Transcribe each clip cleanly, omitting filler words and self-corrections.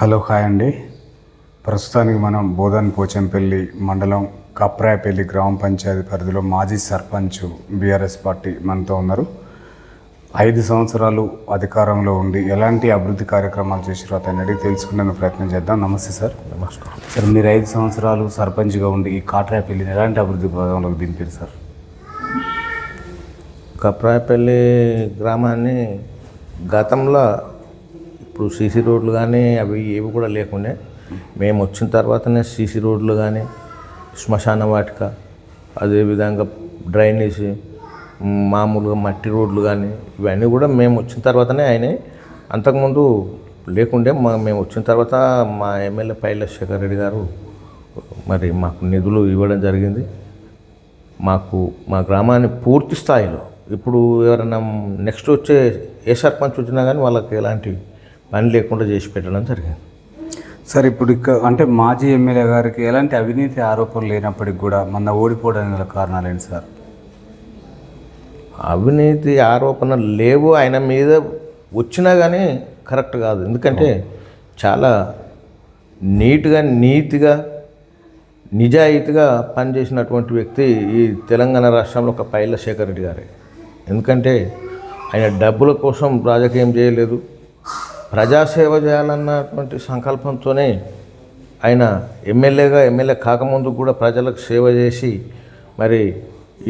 Hello hi అండి. ప్రస్తుతానికి మనం బోధన్ పోచంపల్లి మండలం కప్రాయపల్లి గ్రామ పంచాయతీ పరిధిలో మాజీ సర్పంచ్ బీఆర్ఎస్ పార్టీ మనతో ఉన్నారు. 5 సంవత్సరాలు అధికారంలో ఉండి ఎలాంటి అభివృద్ధి కార్యక్రమాలు చేసారో అతన్ని అడిగి తెలుసుకునే ప్రయత్నం చేద్దాం. నమస్తే సార్. నమస్కారం సార్, మీరు 5 సంవత్సరాలు సర్పంచ్గా ఉండి ఈ కాట్రాయపల్లిని ఎలాంటి అభివృద్ధి పథకంలోకి దింపారు సార్? కప్రాయపల్లి గ్రామాన్ని గతంలో ఇప్పుడు సీసీ రోడ్లు కానీ అవి ఏవి కూడా లేకుండే మేము వచ్చిన తర్వాతనే సీసీ రోడ్లు కానీ శ్మశాన వాటిక అదేవిధంగా డ్రైనేజ్ మామూలుగా మట్టి రోడ్లు కానీ ఇవన్నీ కూడా మేము వచ్చిన తర్వాతనే అయినాయి. అంతకుముందు లేకుండే మేము వచ్చిన తర్వాత మా ఎమ్మెల్యే పైల శేఖర్ రెడ్డి గారు మరి మాకు నిధులు ఇవ్వడం జరిగింది. మా గ్రామాన్ని పూర్తి స్థాయిలో ఇప్పుడు ఎవరైనా నెక్స్ట్ వచ్చే ఏ సర్పంచ్ వచ్చినా కానీ వాళ్ళకి ఎలాంటి పని లేకుండా చేసి పెట్టడం జరిగింది. సార్, ఇప్పుడు అంటే మాజీ ఎమ్మెల్యే గారికి ఎలాంటి అవినీతి ఆరోపణలు లేనప్పటికి కూడా మొన్న ఓడిపోవడానికి గల కారణాలు ఏంటి సార్? అవినీతి ఆరోపణలు లేవు, ఆయన మీద వచ్చినా కానీ కరెక్ట్ కాదు. ఎందుకంటే చాలా నీట్గా నీతిగా నిజాయితీగా పనిచేసినటువంటి వ్యక్తి ఈ తెలంగాణ రాష్ట్రంలో ఒక పైల శేఖర్ రెడ్డి గారే. ఎందుకంటే ఆయన డబ్బుల కోసం రాజకీయం చేయలేదు, ప్రజాసేవ చేయాలన్నటువంటి సంకల్పంతోనే ఆయన ఎమ్మెల్యే కాకముందు కూడా ప్రజలకు సేవ చేసి మరి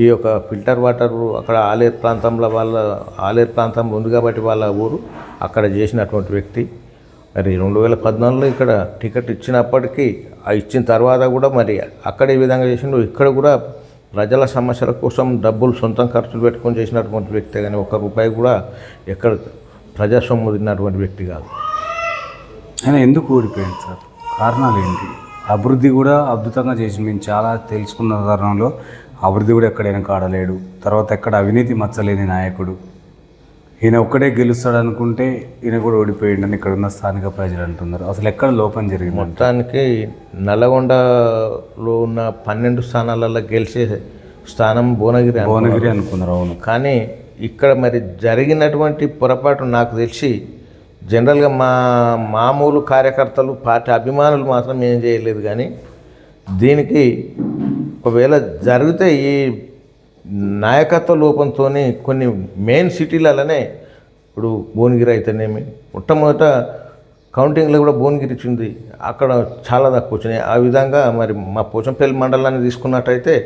ఈ యొక్క ఫిల్టర్ వాటర్ అక్కడ ఆలేరు ప్రాంతంలో ఉంది కాబట్టి వాళ్ళ ఊరు అక్కడ చేసినటువంటి వ్యక్తి. మరి 2014లో ఇక్కడ టికెట్ ఇచ్చినప్పటికీ ఇచ్చిన తర్వాత కూడా మరి అక్కడ ఈ విధంగా చేసిండు. ఇక్కడ కూడా ప్రజల సమస్యల కోసం డబ్బులు సొంతం ఖర్చులు పెట్టుకొని చేసినటువంటి వ్యక్తే కానీ ₹1 కూడా ఎక్కడ ప్రజాస్వామ్యం తిన్నటువంటి వ్యక్తి కాదు. ఆయన ఎందుకు ఓడిపోయింది సార్? కారణాలు ఏంటి? అభివృద్ధి కూడా అద్భుతంగా చేసి మేము చాలా తెలుసుకున్న తరుణంలో అభివృద్ధి కూడా ఎక్కడ వెనకాడలేడు. తర్వాత ఎక్కడ అవినీతి మచ్చలేని నాయకుడు. ఈయన ఒక్కడే గెలుస్తాడు అనుకుంటే ఈయన కూడా ఓడిపోయిండని ఇక్కడ ఉన్న స్థానిక ప్రజలు అంటున్నారు. అసలు ఎక్కడ లోపం జరిగింది? మొత్తానికి నల్లగొండలో ఉన్న 12 స్థానాలలో గెలిచే స్థానం భువనగిరి అనుకున్నారు. అవును. కానీ ఇక్కడ మరి జరిగినటువంటి పొరపాటు నాకు తెలిసి జనరల్గా మామూలు కార్యకర్తలు పార్టీ అభిమానులు మాత్రం ఏం చేయలేదు. కానీ దీనికి ఒకవేళ జరిగితే ఈ నాయకత్వ లోపంతో కొన్ని మెయిన్ సిటీలలోనే ఇప్పుడు భువనగిరి అయితేనేమి మొట్టమొదట కౌంటింగ్లో కూడా భువనగిరి ఇచ్చింది, అక్కడ చాలా తక్కువ వచ్చినాయి. ఆ విధంగా మరి మా పోచంపల్లి మండలాన్ని తీసుకున్నట్టయితే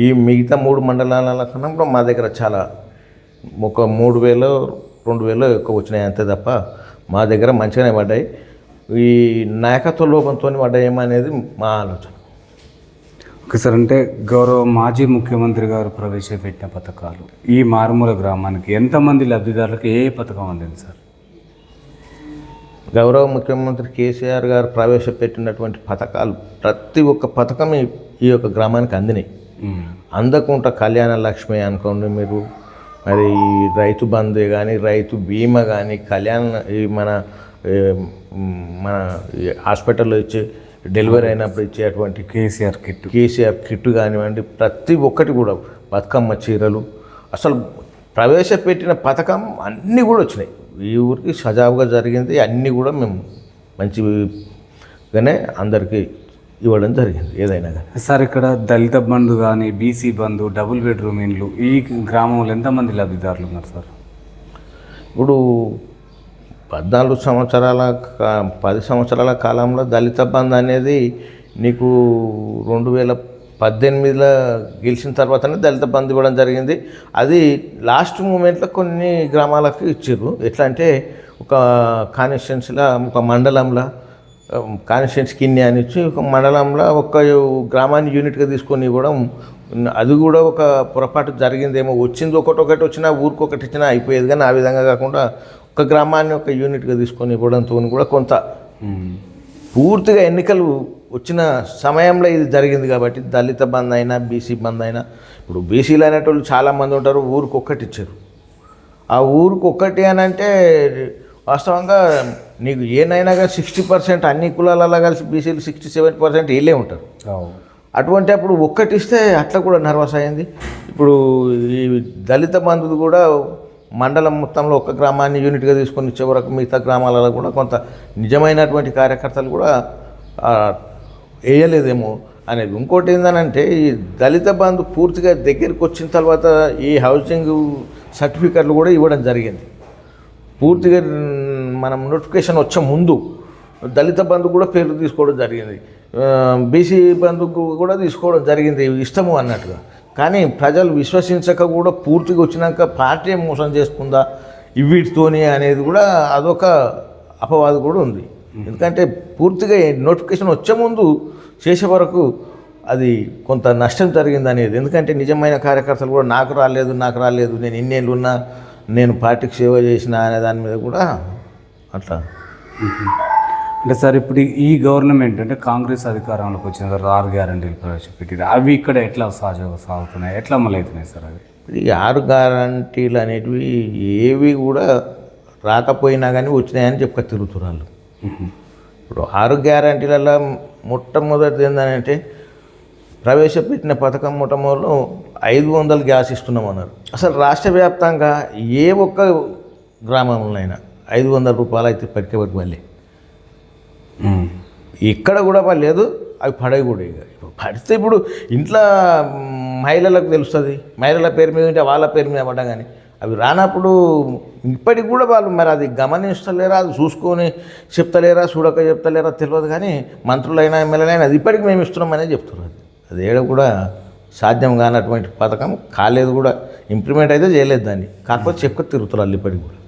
ఈ మిగతా 3 మండలాల కన్నా కూడా మా దగ్గర చాలా ఒక 3,000 2,000 ఎక్కువ వచ్చినాయి అంతే తప్ప మా దగ్గర మంచిగానే పడ్డాయి. ఈ నాయకత్వ లోపంతో పడ్డాయేమో అనేది మా ఆలోచన. ఓకే సార్, అంటే గౌరవ మాజీ ముఖ్యమంత్రి గారు ప్రవేశపెట్టిన పథకాలు ఈ మారుమూల గ్రామానికి ఎంతమంది లబ్ధిదారులకు ఏ పథకం అందింది సార్? గౌరవ ముఖ్యమంత్రి కేసీఆర్ గారు ప్రవేశపెట్టినటువంటి పథకాలు ప్రతి ఒక్క పథకం ఈ యొక్క గ్రామానికి అందినాయి. అందకుండా కళ్యాణ లక్ష్మి అనుకోండి మీరు, మరి రైతు బంధు కానీ రైతు బీమా కానీ మన హాస్పిటల్లో ఇచ్చే డెలివరీ అయినప్పుడు ఇచ్చేటువంటి కేసీఆర్ కిట్ కానివ్వండి, ప్రతి ఒక్కటి కూడా బతుకమ్మ చీరలు అసలు ప్రవేశపెట్టిన పథకం అన్నీ కూడా వచ్చినాయి. ఈ ఊరికి సజావుగా జరిగింది. అన్నీ కూడా మేము మంచిగానే అందరికీ ఇవ్వడం జరిగింది. ఏదైనా కానీ సార్, ఇక్కడ దళిత బంధు కానీ బీసీ బంధు డబుల్ బెడ్రూమ్ ఇండ్లు ఈ గ్రామంలో ఎంతమంది లబ్ధిదారులు ఉన్నారు సార్? ఇప్పుడు 10 సంవత్సరాల కాలంలో దళిత బంధు అనేది నీకు 2018లో గెలిచిన తర్వాతనే దళిత బంధు ఇవ్వడం జరిగింది. అది లాస్ట్ మూమెంట్లో కొన్ని గ్రామాలకు ఇచ్చారు. ఎట్లా అంటే ఒక కాన్స్టిట్యున్సీలో ఒక మండలంలో కాన్స్టిట్యున్సీ కిన్ని అని ఇచ్చి ఒక మండలంలో ఒక గ్రామాన్ని యూనిట్గా తీసుకొని ఇవ్వడం, అది కూడా ఒక పొరపాటు జరిగిందేమో. వచ్చింది ఒకటి వచ్చినా ఊరికొకటి ఇచ్చినా అయిపోయేది. కానీ ఆ విధంగా కాకుండా ఒక గ్రామాన్ని ఒక యూనిట్గా తీసుకొని ఇవ్వడంతో కూడా కొంత పూర్తిగా ఎన్నికలు వచ్చిన సమయంలో ఇది జరిగింది. కాబట్టి దళిత బంధు అయినా బీసీ బంధు అయినా, ఇప్పుడు బీసీలు అనేటోళ్ళు చాలామంది ఉంటారు, ఊరికొక్కటి ఇచ్చారు. ఆ ఊరికొక్కటి అని అంటే వాస్తవంగా నీకు ఏనైనా కానీ 60% అన్ని కులాలలో కలిసి బీసీలు 67% వీళ్ళే ఉంటారు. అటువంటి అప్పుడు ఒక్కటి ఇస్తే అట్లా కూడా నర్వస్ అయింది. ఇప్పుడు ఈ దళిత బంధువులు కూడా మండలం మొత్తంలో ఒక గ్రామాన్ని యూనిట్గా తీసుకొని ఇచ్చే వరకు మిగతా గ్రామాలలో కూడా కొంత నిజమైనటువంటి కార్యకర్తలు కూడా వేయలేదేమో అనేది. ఇంకోటి ఏంటంటే ఈ దళిత బంధు పూర్తిగా దగ్గరికి వచ్చిన తర్వాత ఈ హౌసింగ్ సర్టిఫికెట్లు కూడా ఇవ్వడం జరిగింది. పూర్తిగా మనం నోటిఫికేషన్ వచ్చే ముందు దళిత బంధు కూడా పేర్లు తీసుకోవడం జరిగింది, బీసీ బంధు కూడా తీసుకోవడం జరిగింది ఇష్టము అన్నట్టుగా. కానీ ప్రజలు విశ్వసించక కూడా పూర్తిగా వచ్చినాక పార్టీ మోసం చేసుకుందా వీటితోని అనేది కూడా అదొక అపవాదు కూడా ఉంది. ఎందుకంటే పూర్తిగా నోటిఫికేషన్ వచ్చే ముందు చేసే వరకు అది కొంత నష్టం జరిగింది అనేది. ఎందుకంటే నిజమైన కార్యకర్తలు కూడా నాకు రాలేదు నేను ఇన్నేళ్ళు ఉన్నా నేను పార్టీకి సేవ చేసిన అనే దాని మీద కూడా అట్లా. అంటే సార్ ఇప్పుడు ఈ గవర్నమెంట్ అంటే కాంగ్రెస్ అధికారంలోకి వచ్చిన తర్వాత 6 గ్యారంటీలు ప్రవేశపెట్టింది. అవి ఇక్కడ ఎట్లా సాగుతున్నాయి, ఎట్లా అమలు అవుతున్నాయి సార్? అవి ఈ 6 గ్యారంటీలు అనేటివి ఏవి కూడా రాకపోయినా కానీ వచ్చినాయని చెప్పక తిరుగుతున్నారు. ఇప్పుడు 6 గ్యారంటీలలో మొట్టమొదటిది ఏంటంటే ప్రవేశపెట్టిన పథకం మొట్టమొదలు 500 గ్యాస్ ఇస్తున్నామన్నారు. అసలు రాష్ట్ర వ్యాప్తంగా ఏ ఒక్క గ్రామంలోనైనా 500 రూపాయలు అయితే పట్టుకే వాళ్ళే, ఇక్కడ కూడా లేదు. అవి పడవి కూడా ఇక పడితే ఇప్పుడు ఇంట్లో మహిళలకు తెలుస్తుంది, మహిళల పేరు మీద ఉంటే వాళ్ళ పేరు మీద పడ్డా కానీ అవి రానప్పుడు ఇప్పటికి కూడా వాళ్ళు మరి అది గమనిస్తలేరా, అది చూసుకొని చెప్తలేరా, చూడక చెప్తలేరా తెలియదు. కానీ మంత్రులైనా ఎమ్మెల్యేలైనా అది ఇప్పటికి మేము ఇస్తున్నామనే చెప్తున్నారు. అది ఏడ కూడా సాధ్యం కానటువంటి పథకం కాలేదు, కూడా ఇంప్లిమెంట్ అయితే చేయలేదు దాన్ని. కాకపోతే చెప్పుకొని తిరుగుతున్నారు ఇప్పటికి కూడా.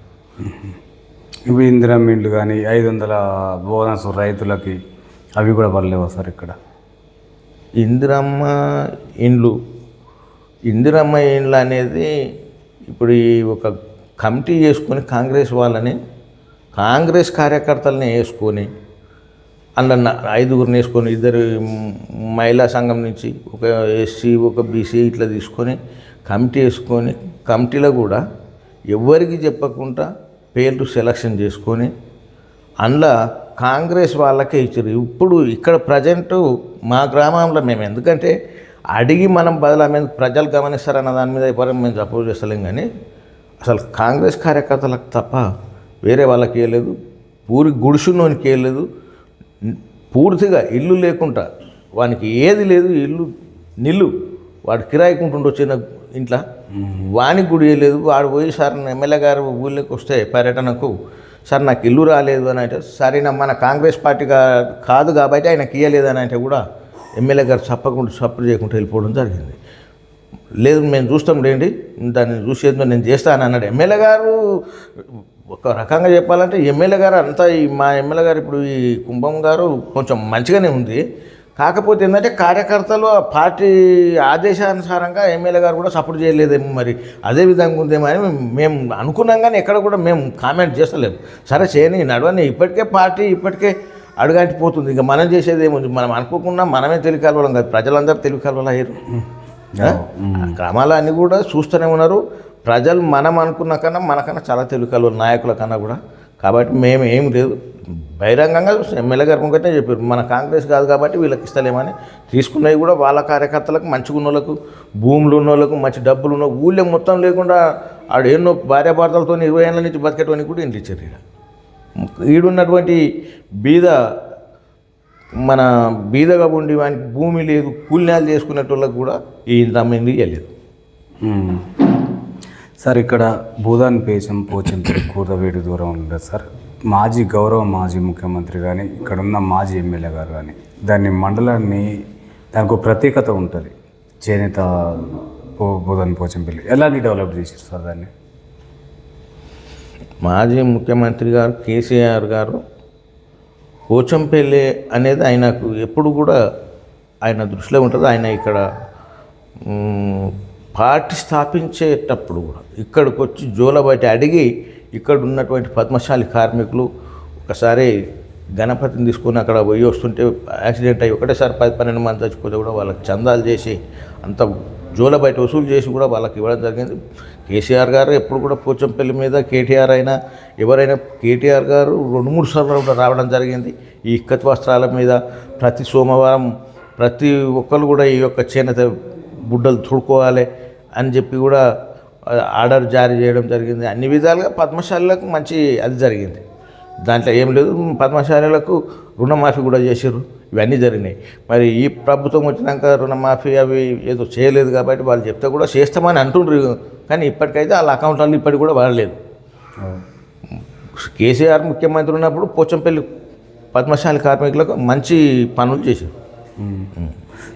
ఇవి ఇందిరమ్మ ఇండ్లు కానీ 500 బోనస్ రైతులకి అవి కూడా పడలేవు సార్ ఇక్కడ? ఇందిరమ్మ ఇండ్లు అనేది ఇప్పుడు ఈ ఒక కమిటీ చేసుకొని కాంగ్రెస్ వాళ్ళని, కాంగ్రెస్ కార్యకర్తలని వేసుకొని అందులో 5గురిని వేసుకొని 2 మహిళా సంఘం నుంచి, ఒక ఎస్సీ ఒక బీసీ ఇట్లా తీసుకొని కమిటీ వేసుకొని కమిటీలో కూడా ఎవరికి చెప్పకుండా పేర్లు సెలక్షన్ చేసుకొని అందులో కాంగ్రెస్ వాళ్ళకే ఇచ్చారు. ఇప్పుడు ఇక్కడ ప్రజెంటు మా గ్రామంలో మేము ఎందుకంటే అడిగి మనం బదులు మీద ప్రజలు గమనిస్తారన్న దాని మీద ఇప్పుడు మేము సపోర్ట్ చేస్తలేం. కానీ అసలు కాంగ్రెస్ కార్యకర్తలకు తప్ప వేరే వాళ్ళకి వేయలేదు, గుడిసున్నోనికి వేయలేదు. పూర్తిగా ఇల్లు లేకుండా వానికి ఏది లేదు, ఇల్లు నిల్లు వాడు కిరాయికుంటుండి వచ్చిన ఇంట్లో వానికి గుడి వేయలేదు. వాడు పోయి సార్ ఎమ్మెల్యే గారు ఊళ్ళోకి వస్తే పర్యటనకు సార్ నాకు ఇల్లు రాలేదు అని అంటే, సరైన మన కాంగ్రెస్ పార్టీ కాదు కాబట్టి ఆయనకి ఇయ్యలేదు అని అంటే కూడా ఎమ్మెల్యే గారు సపోర్ట్ చేయకుండా వెళ్ళిపోవడం జరిగింది. లేదు మేము చూస్తాం లేండి, దాన్ని చూసేదో నేను చేస్తాను అన్నాడు ఎమ్మెల్యే గారు. ఒక రకంగా చెప్పాలంటే ఎమ్మెల్యే గారు అంతా మా ఎమ్మెల్యే గారు ఇప్పుడు ఈ కుంభం గారు కొంచెం మంచిగానే ఉంది. కాకపోతే ఏంటంటే కార్యకర్తలు ఆ పార్టీ ఆదేశానుసారంగా ఎమ్మెల్యే గారు కూడా సపోర్ట్ చేయలేదేమో, మరి అదే విధంగా ఉందేమో అని మేము అనుకున్నాం. కానీ ఎక్కడ కూడా మేము కామెంట్ చేస్తలేము. సరే చేయని నడవని, ఇప్పటికే పార్టీ ఇప్పటికే అడుగంటిపోతుంది. ఇక మనం చేసేది ఏముంది, మనం అనుకోకుండా మనమే తెలివి కలవడం కాదు, ప్రజలందరూ తెలివి కలవాలయ్యారు. గ్రామాలు అన్నీ కూడా చూస్తూనే ఉన్నారు. ప్రజలు మనం అనుకున్న కన్నా మనకన్నా చాలా తెలివి కలవాలి నాయకుల కన్నా కూడా. కాబట్టి మేము ఏం లేదు, బహిరంగంగా ఎమ్మెల్యే గారు ముంగటే చెప్పారు మన కాంగ్రెస్ కాదు కాబట్టి వీళ్ళకి ఇస్తలేమని. తీసుకున్నవి కూడా వాళ్ళ కార్యకర్తలకు, మంచిగా ఉన్న వాళ్ళకు, భూములు ఉన్న వాళ్ళకు, మంచి డబ్బులు ఉన్న ఊళ్ళో మొత్తం లేకుండా ఆడు ఎన్నో భార్యాభర్తలతో 20 ఏళ్ళ నుంచి బతికేటోనికి కూడా ఇంట్లో ఇచ్చారు. ఈడున్నటువంటి మన బీదగా ఉండి వానికి భూమి లేదు, కూలినాలు చేసుకునేటోళ్ళకి కూడా ఈ ఇంద్రమ్మింది ఇవ్వలేదు. సార్ ఇక్కడ పోచంపల్లి కూరవేడి దూరం ఉండదు సార్. మాజీ ముఖ్యమంత్రి కానీ ఇక్కడ ఉన్న మాజీ ఎమ్మెల్యే గారు కానీ దాన్ని మండలాన్ని దానికి ఒక ప్రత్యేకత ఉంటుంది. చేనేత పోచంపల్లి ఎలాంటి డెవలప్ చేశారు సార్ దాన్ని? మాజీ ముఖ్యమంత్రి గారు కేసీఆర్ గారు పోచంపల్లి అనేది ఆయనకు ఎప్పుడు కూడా ఆయన దృష్టిలో ఉంటుంది. ఆయన ఇక్కడ పార్టీ స్థాపించేటప్పుడు కూడా ఇక్కడికి వచ్చి జోలబట్టి అడిగి ఇక్కడ ఉన్నటువంటి పద్మశాలి కార్మికులు ఒకసారి గణపతిని తీసుకొని అక్కడ పోయి వస్తుంటే యాక్సిడెంట్ అయ్యి ఒకటేసారి 10-12 మంది చచ్చిపోతే కూడా వాళ్ళకి చందాలు చేసి అంత జోలబయట వసూలు చేసి కూడా వాళ్ళకి ఇవ్వడం జరిగింది. కేసీఆర్ గారు ఎప్పుడు కూడా పోచంపల్లి మీద కేటీఆర్ అయినా ఎవరైనా కేటీఆర్ గారు 2-3 సార్లు కూడా రావడం జరిగింది. ఈ ఇక్కత్ వస్త్రాల మీద ప్రతి సోమవారం ప్రతి ఒక్కరు కూడా ఈ యొక్క చేనేత బుడ్డలు తుడుకోవాలి అని చెప్పి కూడా ఆర్డర్ జారీ చేయడం జరిగింది. అన్ని విధాలుగా పద్మశాలులకు మంచి అది జరిగింది. దాంట్లో ఏం లేదు. పద్మశాలులకు రుణమాఫీ కూడా చేసారు. ఇవన్నీ జరిగినాయి. మరి ఈ ప్రభుత్వం వచ్చినాక రుణమాఫీ అవి ఏదో చేయలేదు కాబట్టి వాళ్ళు చెప్తే కూడా చేస్తామని అంటుండ్రు. కానీ ఇప్పటికైతే వాళ్ళ అకౌంట్లలో ఇప్పటికి కూడా వాడలేదు. కేసీఆర్ ముఖ్యమంత్రి ఉన్నప్పుడు పోచంపల్లి పద్మశాలి కార్మికులకు మంచి పనులు చేశారు.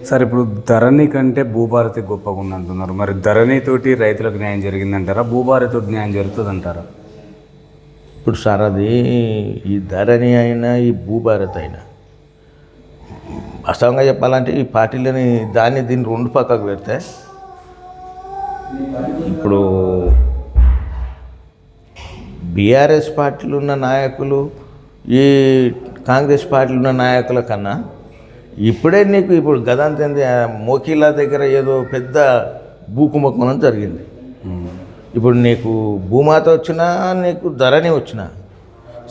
సార్ ఇప్పుడు ధరణి కంటే భూభారతి గొప్పగా ఉందంటున్నారు. మరి ధరణితోటి రైతులకు న్యాయం జరిగిందంటారా, భూభారతితో న్యాయం జరుగుతుంది అంటారా? ఇప్పుడు సార్ అది ఈ ధరణి అయినా ఈ భూభారత్ అయినా వాస్తవంగా చెప్పాలంటే ఈ పార్టీలని దీన్ని రెండు పక్కకు పెడితే ఇప్పుడు బీఆర్ఎస్ పార్టీలు ఉన్న నాయకులు ఈ కాంగ్రెస్ పార్టీలు ఉన్న నాయకుల కన్నా ఇప్పుడే నీకు ఇప్పుడు గదాంతంది మోకీలా దగ్గర ఏదో పెద్ద భూకుంభకోణం జరిగింది. ఇప్పుడు నీకు భూమాత వచ్చినా నీకు ధరణి వచ్చినా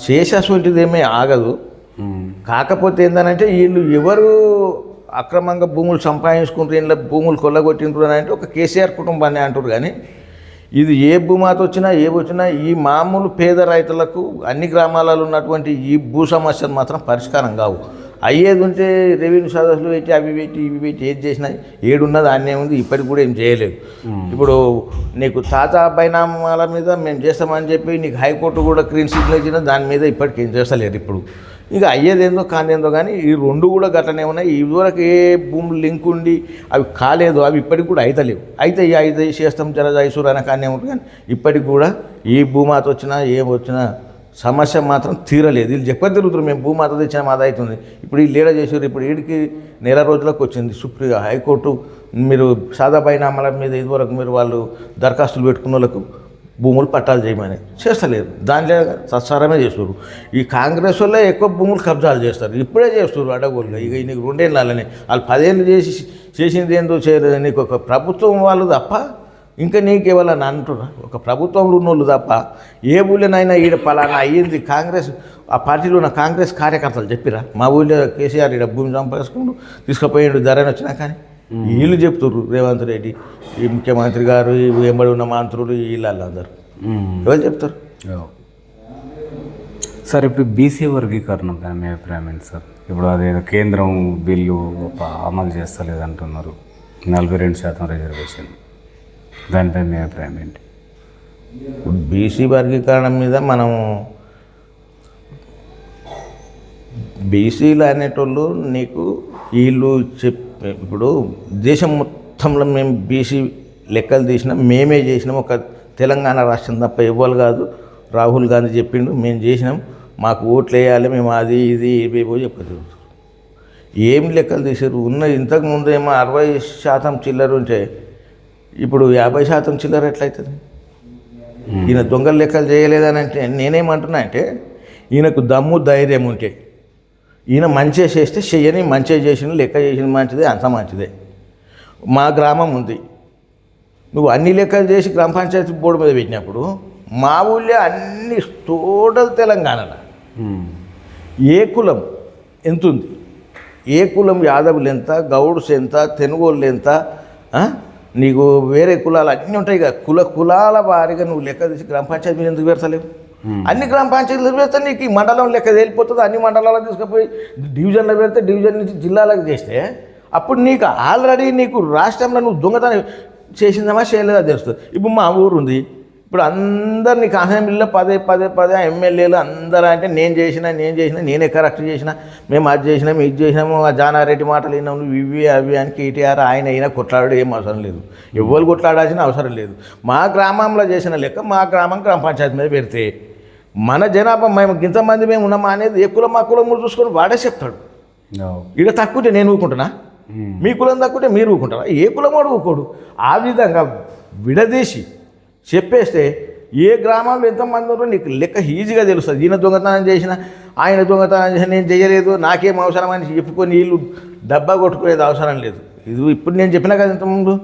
శేషాస్వంటిది ఏమీ ఆగదు. కాకపోతే ఏంటంటే వీళ్ళు ఎవరు అక్రమంగా భూములు సంపాదించుకుంటారు, ఇంట్లో భూములు కొల్లగొట్టింటారు అని అంటే ఒక కేసీఆర్ కుటుంబాన్ని అంటారు. కానీ ఇది ఏ భూమాత వచ్చినా వచ్చినా ఈ మామూలు పేద రైతులకు అన్ని గ్రామాలలో ఉన్నటువంటి ఈ భూ సమస్యలు మాత్రం పరిష్కారం కావు. అయ్యేది ఉంటే రెవెన్యూ సదస్సులు పెట్టి అవి పెట్టి ఇవి పెట్టి ఏది చేసినా ఏడున్నది అన్నీ ఉంది. ఇప్పటికి కూడా ఏం చేయలేదు. ఇప్పుడు నీకు తాతా బైనామాల మీద మేము చేస్తామని చెప్పి నీకు హైకోర్టు కూడా క్లీన్ సిగ్నల్ ఇచ్చిన దాని మీద ఇప్పటికి ఏం చేస్తలేరు. ఇప్పుడు ఇక అయ్యేదేందో కానిదేందో కానీ ఈ రెండు కూడా గట్లనే ఉన్నాయి. ఇదివరకు ఏ భూములు లింక్ ఉండి అవి కాలేదు, అవి ఇప్పటికి కూడా అవుతలేవు. అయితే చేస్తాం జర జైసూర్ అనే కానీ ఉంటుంది. కానీ ఇప్పటికి కూడా ఈ భూమాత వచ్చినా ఏం వచ్చినా సమస్య మాత్రం తీరలేదు. వీళ్ళు చెప్పని తిరుగుతారు మేము భూమాత తెచ్చిన మాది అవుతుంది. ఇప్పుడు ఈ లీడ చేసారు. ఇప్పుడు వీడికి నెల రోజులకు వచ్చింది హైకోర్టు మీరు సాదా బైనామాల మీద ఇదివరకు మీరు వాళ్ళు దరఖాస్తులు పెట్టుకున్న వాళ్ళకు భూములు పట్టాలు చేయమని చేస్తలేరు. దాంట్లో సత్సారమే చేస్తారు. ఈ కాంగ్రెస్ వల్లే ఎక్కువ భూములు కబ్జాలు చేస్తారు. ఇప్పుడే చేస్తారు అడగోళ్ళు. ఇక నీకు 2 ఏళ్ళని వాళ్ళు 10 ఏళ్ళు చేసింది ఏందో చేయలేదు. నీకు ఒక ప్రభుత్వం వాళ్ళు తప్ప ఇంకా నీకేవాళ్ళని అంటున్నా ఒక ప్రభుత్వంలో ఉన్నోళ్ళు తప్ప ఏ ఊళ్ళోనైనా ఈడ పలానా అయ్యింది కాంగ్రెస్ ఆ పార్టీలో ఉన్న కాంగ్రెస్ కార్యకర్తలు చెప్పిరా మా ఊళ్ళో కేసీఆర్ ఈడ భూమి సంపాదించుకుంటూ తీసుకుపోయాడు ధరని వచ్చినా కానీ వీళ్ళు చెప్తుర్రు. రేవంత్ రెడ్డి ఈ ముఖ్యమంత్రి గారు ఈ వెంబడి ఉన్న మంత్రులు వీళ్ళందరూ ఎవరు చెప్తారు? సార్ ఇప్పుడు బీసీ వర్గీకరణ పైన మీ అభిప్రాయం ఏంటి సార్? ఇప్పుడు అదేదో కేంద్రం బిల్లు అమలు చేస్తలేదు అంటున్నారు. 42% రిజర్వేషన్, దానిపై మీ అభిప్రాయం ఏంటి? బీసీ వర్గీకరణ మీద మనం బీసీలు అనేటోళ్ళు నీకు వీళ్ళు ఇప్పుడు దేశం మొత్తంలో మేము బీసీ లెక్కలు తీసినాం, మేమే చేసినాం. ఒక తెలంగాణ రాష్ట్రం తప్ప ఇవ్వాలి కాదు. రాహుల్ గాంధీ చెప్పిండు మేము చేసినాం, మాకు ఓట్లు వేయాలి, మేము అది ఇది ఇవేవో చెప్పదు. ఏం లెక్కలు తీసారు? ఉన్న ఇంతకుముందు ఏమో 60% చిల్లర ఉంటే ఇప్పుడు 50% చిల్లర ఎట్లయితుంది? ఈయన దొంగల లెక్కలు చేయలేదని అంటే నేనేమంటున్నా అంటే ఈయనకు దమ్ము ధైర్యం ఉంటే ఈయన మంచిగా చేస్తే చెయ్యని, మంచిగా చేసిన లెక్క చేసిన మంచిదే, అంత మంచిదే. మా గ్రామం ఉంది, నువ్వు అన్ని లెక్కలు చేసి గ్రామ పంచాయతీ బోర్డు మీద పెట్టినప్పుడు మా ఊళ్ళో అన్ని టోటల్ తెలంగాణలో ఏ కులం ఎంత ఉంది, ఏ కులం యాదవులు ఎంత, గౌడ్స్ ఎంత, తెనుగోళ్ళు ఎంత, నీకు వేరే కులాలు అన్నీ ఉంటాయి కదా. కులాల వారిగా నువ్వు లెక్క తీసి గ్రామ పంచాయతీ మీద ఎందుకు పెడతలేవు? అన్ని గ్రామ పంచాయతీలు పెడితే నీకు ఈ మండలం లెక్క తేలిపోతుంది. అన్ని మండలాలకు తీసుకుపోయి డివిజన్లో పెడితే డివిజన్ నుంచి జిల్లాలకు చేస్తే అప్పుడు నీకు ఆల్రెడీ నీకు రాష్ట్రంలో నువ్వు దొంగతనం చేసిందమా చేయలేదా తెలుస్తుంది. ఇప్పుడు మా ఊరు ఉంది, ఇప్పుడు అందరు నీకు అసెంబ్లీలో పదే ఎమ్మెల్యేలు అందరూ అంటే నేను చేసిన నేనే కరెక్ట్ చేసిన, మేము అది చేసినాము ఇది చేసినాము, ఆ జానారెడ్డి మాటలు విన్నాము, నువ్వు ఇవి అవి అని కేటీఆర్ ఆయన అయినా కొట్లాడు ఏం అవసరం లేదు, ఎవరు కొట్లాడాల్సిన అవసరం లేదు. మా గ్రామంలో చేసిన లెక్క మా గ్రామం గ్రామ పంచాయతీ మీద పెడితే మన జనాభా మేము ఇంతమంది మేము ఉన్నామా అనేది ఏ కులం మా కులం చూసుకొని వాడే చెప్తాడు. ఇక్కడ తక్కువే నేను ఊరుకుంటున్నా, మీ కులం తక్కువే మీరు ఊరుకుంటారా? ఏ కులం వాడు ఊరుకోడు. ఆ విధంగా విడదీసి చెప్పేస్తే ఏ గ్రామంలో ఎంతమంది ఉన్నారో నీకు లెక్క ఈజీగా తెలుస్తుంది. ఈయన దొంగతనం చేసిన, ఆయన దొంగతనం చేసిన, నేను చేయలేదు, నాకేం అవసరం అని చెప్పుకొని వీళ్ళు డబ్బా కొట్టుకునేది అవసరం లేదు. ఇది ఇప్పుడు నేను చెప్పినా కదా ఇంతకుముందు,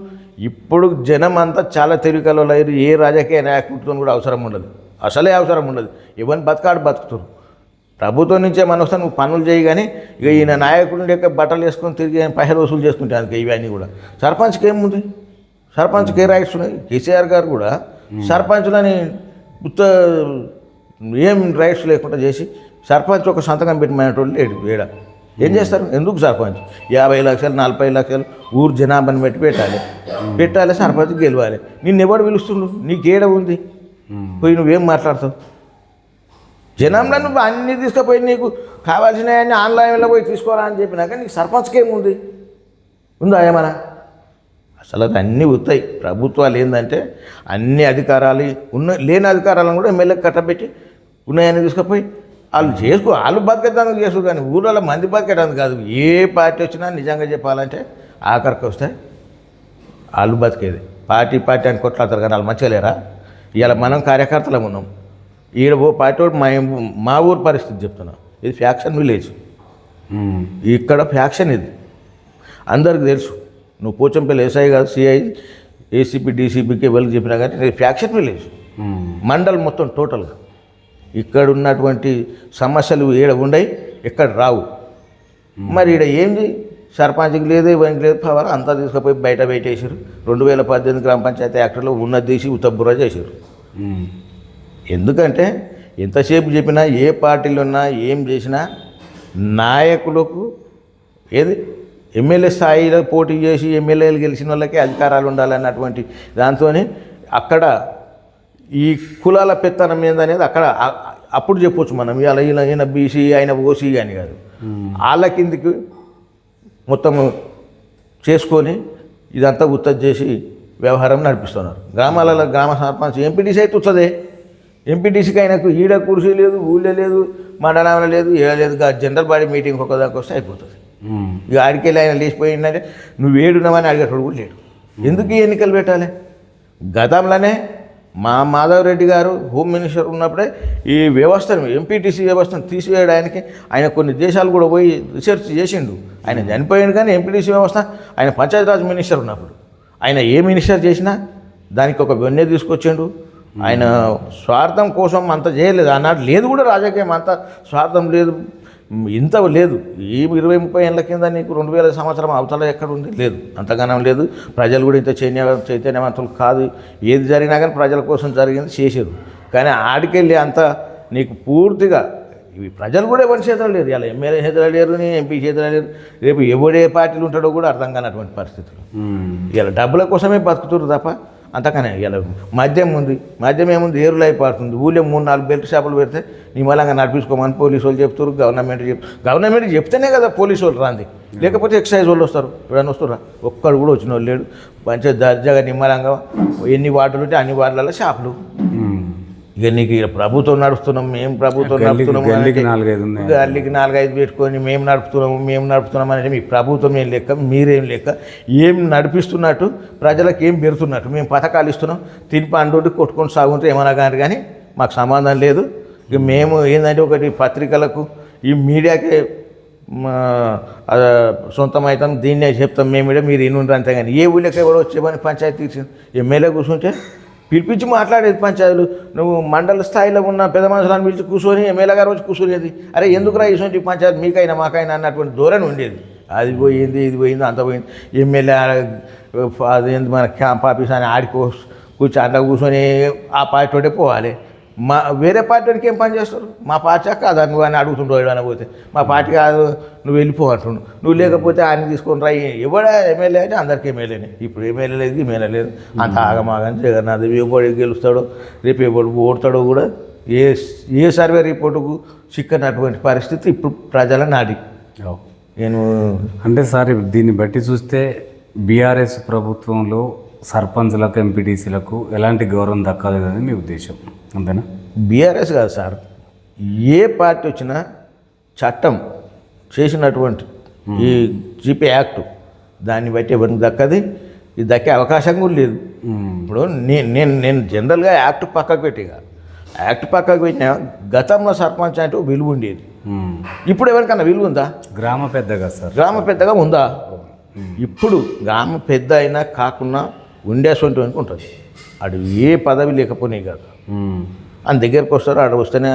ఇప్పుడు జనం అంతా చాలా తెలివికల్లో లేరు. ఏ రాజకీయ నాయకుడితో కూడా అవసరం ఉండదు, అసలే అవసరం ఉండదు. ఎవరిని బతకాడు బతుకుతారు. ప్రభుత్వం నుంచే మన వస్తే నువ్వు పనులు చేయి. కానీ ఇక ఈయన నాయకుడి యొక్క బట్టలు వేసుకొని తిరిగి పైసలు వసూలు చేసుకుంటే అందుకే ఇవన్నీ కూడా సర్పంచ్కి ఏముంది? సర్పంచ్కి ఏ రైట్స్ ఉన్నాయి? కేసీఆర్ గారు కూడా సర్పంచ్లని ఉత్త ఏం రైట్స్ లేకుండా చేసి సర్పంచ్ ఒక సంతకం పెట్టినటువంటి లేడు ఏడ. ఏం చేస్తారు? ఎందుకు సర్పంచ్ 50 లక్షలు 40 లక్షలు ఊరు జనాభాని పెట్టాలి సర్పంచ్ గెలవాలి. నిన్ను ఎవడు పిలుస్తుండు? నీకేడ ఉంది? పోయి నువ్వేం మాట్లాడతావు? జనంలో నువ్వు అన్నీ తీసుకుపోయి నీకు కావాల్సినవన్నీ ఆన్లైన్లో పోయి తీసుకోరా అని చెప్పినాక నీకు సర్పంచ్కి ఏముంది? ఉందా ఏమన్నా? అసలు అది అన్నీ వస్తాయి. ప్రభుత్వాలు ఏంటంటే అన్ని అధికారాలు లేని అధికారాలను కూడా ఎమ్మెల్యేకి కట్టబెట్టి ఉన్నాయని తీసుకుపోయి వాళ్ళు బతికేదానికి చేసుకో, కానీ ఊళ్ళో మంది బతికేయడానికి కాదు. ఏ పార్టీ వచ్చినా నిజంగా చెప్పాలంటే ఆఖరికి వస్తే వాళ్ళు బతికేది. పార్టీ అని కొట్లాడతారు కానీ వాళ్ళు మంచిగా లేరా? ఇలా మనం కార్యకర్తలం ఉన్నాం. ఈడ ఓ పార్టీ మా ఊరు పరిస్థితి చెప్తున్నాం. ఇది ఫ్యాక్షన్ విలేజ్. ఇక్కడ ఫ్యాక్షన్ ఇది అందరికి తెలుసు. నువ్వు పోచంపల్లి ఎస్ఐ కాదు, సిఐ, ఏసీపీ, డీసీపీకి వెళ్ళి చెప్పినా కానీ ఇది ఫ్యాక్షన్ విలేజ్. మండల్ మొత్తం టోటల్గా ఇక్కడ ఉన్నటువంటి సమస్యలు ఈడ ఉండయి, ఎక్కడ రావు. మరి ఈడ ఏంది? సర్పంచ్కి లేదు, ఇవన్నీ లేదు, పవర్ అంతా తీసుకుపోయి బయట పెట్టేసారు. 2018 గ్రామ పంచాయతీ యాక్ట్లో ఉన్నది తీసి ఉత్తబ్బుర చేశారు. ఎందుకంటే ఎంతసేపు చెప్పినా ఏ పార్టీలు ఉన్నా ఏం చేసినా నాయకులకు ఏది ఎమ్మెల్యే స్థాయిలో పోటీ చేసి ఎమ్మెల్యేలు గెలిచిన వాళ్ళకే అధికారాలు ఉండాలన్నటువంటి దాంతో అక్కడ ఈ కులాల పెత్తనం ఏందనేది అక్కడ అప్పుడు చెప్పొచ్చు మనం. ఈయన బీసీ, ఆయన ఓసీ అని కాదు, వాళ్ళ కిందికి మొత్తం చేసుకొని ఇదంతా ఉత్తది చేసి వ్యవహారం నడిపిస్తున్నారు. గ్రామాలలో గ్రామ సర్పంచ్ ఎంపీటీసీ అయితే వస్తుంది. ఎంపీటీసీకి ఆయనకు ఈడ కుర్చీ లేదు, ఊళ్ళో లేదు, మండలంలో లేదు, ఏ లేదు. జనరల్ బాడీ మీటింగ్ ఒకదానికి వస్తే అయిపోతుంది. ఇక ఆడికెళ్ళి ఆయన లేచిపోయిందంటే నువ్వు ఏడున్నావని అడిగేటోడు కూడా లేడు. ఎందుకు ఈ ఎన్నికలు పెట్టాలి? గతంలోనే మాధవ్ రెడ్డి గారు హోమ్ మినిస్టర్ ఉన్నప్పుడే ఈ వ్యవస్థను, ఎంపీటీసీ వ్యవస్థను తీసివేయడానికి ఆయన కొన్ని దేశాలు కూడా పోయి రీసెర్చ్ చేసిండు. ఆయన చనిపోయాడు కానీ ఎంపీటీసీ వ్యవస్థ ఆయన పంచాయతీరాజ్ మినిస్టర్ ఉన్నప్పుడు ఆయన ఏ మినిస్టర్ చేసినా దానికి ఒక వెన్నె తీసుకొచ్చిండు. ఆయన స్వార్థం కోసం అంత చేయలేదు. ఆనాడు లేదు కూడా రాజకీయం, అంత స్వార్థం లేదు, ఇంత లేదు. ఈ 20-30 ఏళ్ళ కింద నీకు 2000 సంవత్సరం అవతల ఎక్కడ ఉంది? లేదు, అంతగానం లేదు. ప్రజలు కూడా ఇంత చైతన్యవంతులు కాదు. ఏది జరిగినా కానీ ప్రజల కోసం జరిగింది, చేసేది. కానీ ఆడికెళ్ళి అంత నీకు పూర్తిగా ఇవి ప్రజలు కూడా ఎవరి చేతులు లేరు. ఇలా ఎమ్మెల్యే చేతులు లేరు, ఎంపీ చేతులు లేరు. రేపు ఎవడే పార్టీలు ఉంటాడో కూడా అర్థం కానటువంటి పరిస్థితులు. ఇలా డబ్బుల కోసమే బతుకుతున్నారు తప్ప అంతకనే. ఇలా మద్యం ఉంది, మద్యం ఏముంది? ఏరులు అయిపోతుంది. ఊళ్ళో 3-4 బెల్ట్ షాపులు పెడితే నీ మూలంగా నడిపించుకోమని పోలీసు వాళ్ళు చెప్తారు, గవర్నమెంట్ చెప్తేనే కదా పోలీసు వాళ్ళు రాంది. లేకపోతే ఎక్సైజ్ వాళ్ళు వస్తారు. ఎప్పుడైనా వస్తారా? ఒక్కడు కూడా వచ్చిన వాళ్ళు లేడు. మంచిగా దర్జాగా నిమ్మలంగా ఎన్ని వార్డులు ఉంటే అన్ని వార్డులలో షాపులు. ఇక నీకు ఇక ప్రభుత్వం నడుస్తున్నాం, మేము ప్రభుత్వం నడుపుతున్నాము, గల్లీకి 4-5 పెట్టుకొని మేము నడుపుతున్నాం అంటే మీ ప్రభుత్వం ఏం లెక్క, మీరేం లెక్క, ఏం నడిపిస్తున్నట్టు, ప్రజలకు ఏం పెడుతున్నట్టు. మేము పథకాలు ఇస్తున్నాం, తిని అండు కొట్టుకొని సాగుంటే ఏమన్నా కానీ మాకు సంబంధం లేదు. ఇక మేము ఏంటంటే ఒకటి పత్రికలకు ఈ మీడియాకే సొంతమవుతాం, దీన్నే చెప్తాం మేము, మీరు ఇన్నుంటారు అంతే. కానీ ఏ ఊళ్ళకి ఎవరో వచ్చేమని పంచాయతీ తీర్చింది. ఎమ్మెల్యే కూర్చుంటే పిలిపించి మాట్లాడేది పంచాయతీలు. నువ్వు మండల స్థాయిలో ఉన్న పెద్ద మనుషులను పిలిచి కూర్చొని ఎమ్మెల్యే గారు వచ్చి కూర్చునేది. అరే ఎందుకురా ఇటువంటి పంచాయతీ మీకైనా మాకైనా అన్నటువంటి ధోరణి ఉండేది. అది పోయింది, ఇది పోయింది, అంత పోయింది. ఎమ్మెల్యే అదేంటి మన క్యాంప్ ఆఫీస్ అని ఆడికి అంట కూర్చొని ఆ పార్టీ పోవాలి. వేరే పార్టీకి ఏం పని చేస్తారు? మా పార్టీ కాదు నువ్వు అని అడుగుతుంటావు. ఏమైనా పోతే మా పార్టీ కాదు నువ్వు వెళ్ళిపో అంటుండు. నువ్వు లేకపోతే ఆయన తీసుకొని రా. ఎవడా ఎమ్మెల్యే అంటే అందరికీ ఎమ్మెల్యేనే. ఇప్పుడు ఎమ్మెల్యే లేదు, ఎమ్మెల్యే లేదు, అంత ఆగమాగని జగన్నాథ్. ఎవడు గెలుస్తాడో, రేపు ఎవడు ఓడతాడో కూడా ఏ సర్వే రిపోర్టుకు చిక్కనటువంటి పరిస్థితి ఇప్పుడు ప్రజల నాడి. నేను అంటే సార్ దీన్ని బట్టి చూస్తే బీఆర్ఎస్ ప్రభుత్వంలో సర్పంచ్లకు, ఎంపీటీసీలకు ఎలాంటి గౌరవం దక్కలేదని మీ ఉద్దేశం, అంతేనా? బీఆర్ఎస్ కాదు సార్, ఏ పార్టీ వచ్చినా చట్టం చేసినటువంటి ఈ జీపీ యాక్ట్ దాన్ని బట్టి ఎవరికి దక్కది, ఇది దక్కే అవకాశం కూడా లేదు. ఇప్పుడు నేను జనరల్గా యాక్ట్ పక్కకు పెట్టినా గతంలో సర్పంచ్ అంటే విలువ ఉండేది. ఇప్పుడు ఎవరికన్నా విలువ ఉందా? గ్రామ పెద్దగా సార్, గ్రామ పెద్దగా ఉందా? ఇప్పుడు గ్రామ పెద్ద అయినా కాకుండా ఉండేటువంటి ఉంటుంది. అటు ఏ పదవి లేకపోయినా కాదు, అని దగ్గరికి వస్తారు. అక్కడ వస్తేనే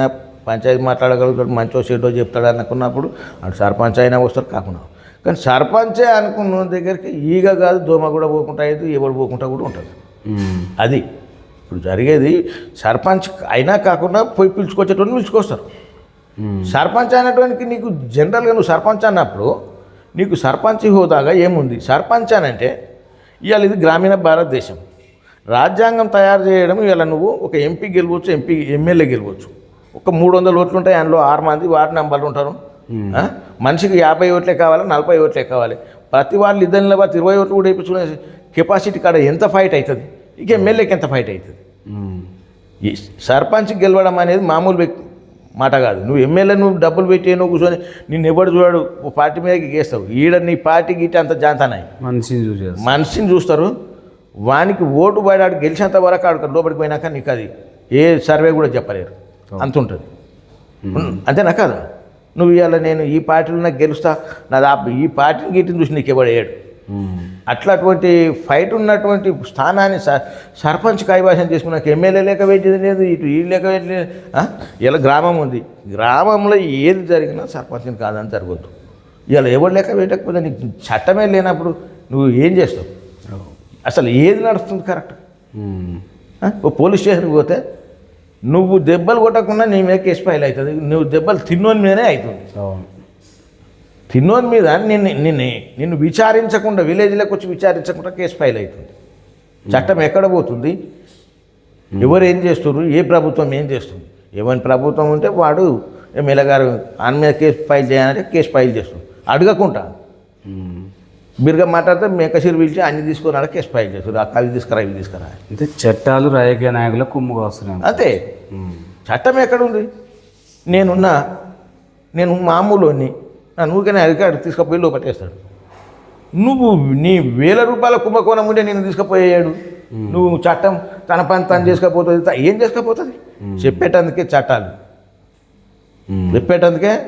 పంచాయతీ మాట్లాడగలుగుతాడు, మంచో చెడో చెప్తాడు అనుకున్నప్పుడు అటు సర్పంచ్ అయినా వస్తారు. కాకుండా కానీ సర్పంచే అనుకున్న దగ్గరికి ఈగ కాదు దోమ కూడా పోకుండా అయితే ఎవడు పోకుండా కూడా ఉంటుంది. అది ఇప్పుడు జరిగేది. సర్పంచ్ అయినా కాకుండా పోయి పిలుచుకొచ్చేటోని పిలుచుకొస్తారు. సర్పంచ్ అయినటువంటి నీకు జనరల్గా నువ్వు సర్పంచ్ అన్నప్పుడు నీకు సర్పంచ్ హోదాగా ఏముంది? సర్పంచ్ అని అంటే ఇవాళ ఇది గ్రామీణ భారతదేశం. రాజ్యాంగం తయారు చేయడం ఇవాళ నువ్వు ఒక ఎంపీ గెలవచ్చు, ఎమ్మెల్యే గెలవచ్చు. ఒక 300 ఓట్లు ఉంటాయి, అందులో 6 మంది వార్డు మెంబర్లు ఉంటారు. మనిషికి 50 ఓట్లే కావాలి, 40 ఓట్లే కావాలి. ప్రతి వాళ్ళు ఇద్దరు నిలబడి 20 ఓట్లు కూడా వేయించుకునే కెపాసిటీ కాడ ఎంత ఫైట్ అవుతుంది, ఇక ఎమ్మెల్యేకి ఎంత ఫైట్ అవుతుంది. ఈ సర్పంచ్ గెలవడం అనేది మామూలు మాట కాదు. నువ్వు ఎమ్మెల్యే నువ్వు డబ్బులు పెట్టి నువ్వు కూర్చొని నిన్ను ఎవడు చూడాడు, పార్టీ మీదకి గేస్తావు. ఈడ నీ పార్టీ గిట్టి అంత జాంతానాయి, మనిషిని చూస్తారు. వానికి ఓటు పడాడు గెలిచేంత వరకు ఆడు లోపలికి పోయినాక నీకు అది ఏ సర్వే కూడా చెప్పలేరు, అంత ఉంటుంది. అంతేనా కాదా? నువ్వు ఇవాళ నేను ఈ పార్టీలో నాకు గెలుస్తా, ఈ పార్టీని గిట్టిని చూసి నీకు ఎవడయ్యాడు. అట్లాంటి ఫైట్ ఉన్నటువంటి స్థానాన్ని సర్పంచ్ కైవాసం చేసుకున్నాక ఎమ్మెల్యే లేక వేసేది లేదు, ఇటు ఈ లేక వేయలేదు. ఇలా గ్రామం ఉంది, గ్రామంలో ఏది జరిగినా సర్పంచ్ని కాదని జరగద్దు. ఇలా ఎవరు లేక వేయకపోతే నీకు చట్టమే లేనప్పుడు నువ్వు ఏం చేస్తావు? అసలు ఏది నడుస్తుంది కరెక్ట్? ఓ పోలీస్ స్టేషన్కి పోతే నువ్వు దెబ్బలు కొట్టకుండా నీ మీద కేసు ఫైల్ అవుతుంది. నువ్వు దెబ్బలు తిన్నోని మీదనే అవుతుంది. తిన్నోని మీద నిన్ను విచారించకుండా, విలేజ్లోకి వచ్చి విచారించకుండా కేసు ఫైల్ అవుతుంది. చట్టం ఎక్కడ పోతుంది? ఎవరు ఏం చేస్తున్నారు? ఏ ప్రభుత్వం ఏం చేస్తుంది? ఎవరి ప్రభుత్వం ఉంటే వాడు ఎమ్మెల్యే గారు ఆయన మీద కేసు ఫైల్ చేయాలంటే కేసు ఫైల్ చేస్తుంది. అడగకుండా బిరుగా మాట్లాడితే మేకసీరు పిలిచి అన్ని తీసుకున్నాడు కేసు ఫైల్ చేస్తారు. అవి తీసుకురా, ఇవి తీసుకురా. అంటే చట్టాలు రాజకీయ నాయకుల కుమ్ముగా వస్తున్నాయి. అంతే. చట్టం ఎక్కడుంది? నేను మామూలుని నువ్వుకనే అధికారి తీసుకుపోయి లోపట్టేస్తాడు. నువ్వు నీ 1000 రూపాయల కుంభకోణం ఉంటే నేను తీసుకుపోయాడు. నువ్వు చట్టం తన పని తను చేసుకపోతుంది. ఏం చేసుకపోతుంది? చెప్పేటందుకే